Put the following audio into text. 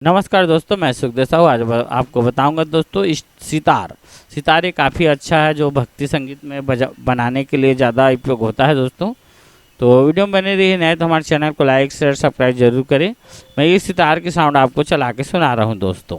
नमस्कार दोस्तों, मैं सुखदेव साहू। आज आपको बताऊंगा दोस्तों सितार ये काफ़ी अच्छा है जो भक्ति संगीत में बनाने के लिए ज़्यादा उपयोग होता है दोस्तों। तो वीडियो में बने रहिए, नए तो हमारे चैनल को लाइक शेयर सब्सक्राइब जरूर करें। मैं ये सितार की साउंड आपको चला के सुना रहा हूँ दोस्तों।